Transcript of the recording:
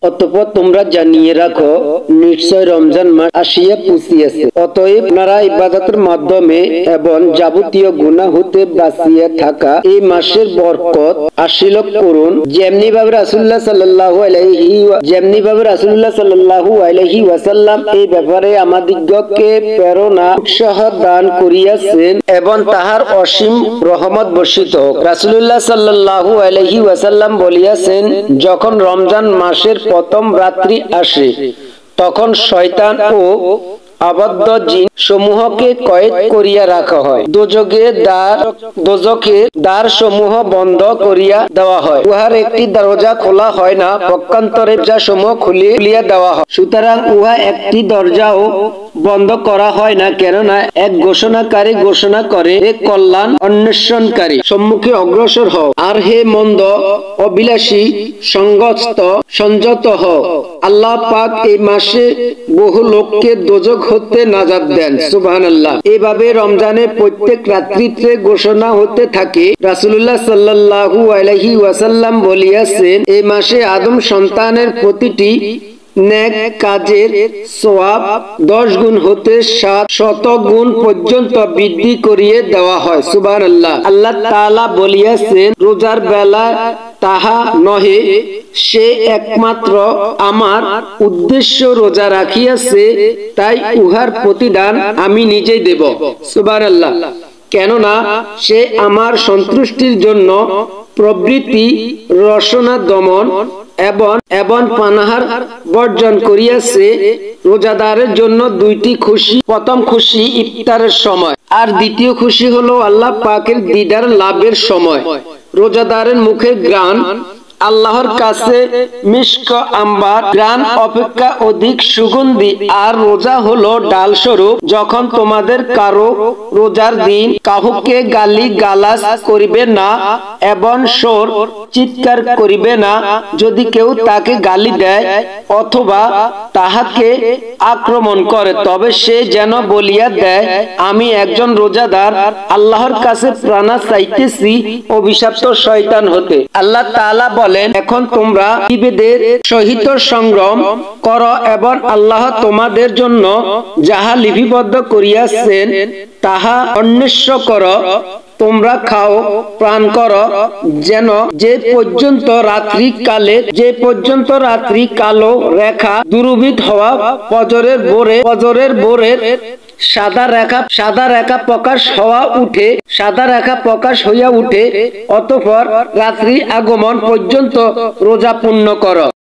অতঃপর তোমরা জানিয়ে রাখো, নিশ্চয় রমজান মাস আসিয়া পুষিয়াছে। অতএব আপনারা ইবাদতের মাধ্যমে এবং যাবতীয় গুনাহ হতে বাঁচিয়া থাকা এই মাসের বরকত হাসিল করুন। যেমনি ভাবে রাসূলুল্লাহ সাল্লাল্লাহু আলাইহি ওয়াসাল্লাম এই ব্যাপারে আমাদিগকে প্রেরণা উৎসাহ দান করিয়াছেন এবং তাহার অসীম রহমত বর্ষিত হোক। রাসূলুল্লাহ সাল্লাল্লাহু আলাইহি ওয়াসাল্লাম বলিয়াছেন, যখন রমজান মাসের প্রথম রাত্রি আসে তখন শয়তান ও আবদ্ধ জিন সমূহকে কয়েদ করিয়া রাখা হয়। দোজখের দ্বার সমূহ বন্ধ করিয়া দেওয়া হয়। উহার একটি দরজা খোলা হয় না, পক্ষান্তরে দরজা সমূহ খুলিয়া দেওয়া হয়। সুতরাং উহা একটি দরজাও বন্ধ করা হয় না, কেননা এক ঘোষণাকারী ঘোষণা করে, হে কল্যাণ অন্বেষণকারী, সম্মুখে অগ্রসর হও, আর হে মন্দ অভিলাষী সংযত হও। আল্লাহ পাক এই মাসে বহু লোককে দোজখ হতে নাজাত দেন। সুবহানাল্লাহ। এভাবে রমজানের প্রত্যেক রাত্রিতে ঘোষণা হতে থাকে। রাসূলুল্লাহ সাল্লাল্লাহু আলাইহি ওয়াসাল্লাম বলিয়াছেন, এই মাসে আদম সন্তানের প্রতিটি নেক কাজের সওয়াব 10 গুণ হতে 700 গুণ পর্যন্ত বৃদ্ধি করিয়ে দেওয়া হয়। সুবহানাল্লাহ। আল্লাহ তাআলা বলিয়াছেন, রোজার বেলা তাহা নহে, সে একমাত্র আমার উদ্দেশ্য রোজা রাখিয়াছে, তাই উহার প্রতিদান আমি নিজেই দেব। সুবহানাল্লাহ। কেননা সে আমার সন্তুষ্টির জন্য প্রবৃত্তি, রসনা দমন এবং পানাহার বর্জন করিয়াছে। রোজাদারের জন্য দুইটি খুশি, প্রথম খুশি ইফতারের সময়, আর দ্বিতীয় খুশি হলো আল্লাহ পাকের দিদার লাভের সময়। রোজাদারের মুখে ঘ্রাণ আল্লাহর কাছে মিশক আম্বার ঘ্রাণ অপেক্ষা অধিক সুগন্ধি। আর রোজা হলো ডাল স্বরূপ। যখন তোমাদের কারো রোজার দিন কাউকে গালি গালাজ করিবে না এবং সোর চিৎকার করিবে না। যদি কেউ তাকে গালি দেয় অথবা তাহাকে আক্রমণ করে, তবে সে যেন বলিয়া দেয়, আমি একজন রোজাদার, আল্লাহর কাছে প্রাণ চাইতেছি অভিশপ্ত শয়তান হতে। আল্লাহ তাআলা বলেন, এখন তোমরা বিভেদের সহিত সংগ্রাম কর এবং আল্লাহ তোমাদের জন্য যাহা লিপিবদ্ধ করিয়াছেন তাহা অন্বেষণ কর। তোমরা খাও, প্রাণ কর, যেন যে পর্যন্ত রাত্রি কালো রেখা দূরীভূত হওয়া ফজরের ভোরের সাদা রেখা প্রকাশ হইয়া উঠে, অতঃপর রাত্রি আগমন পর্যন্ত রোজা পূর্ণ কর।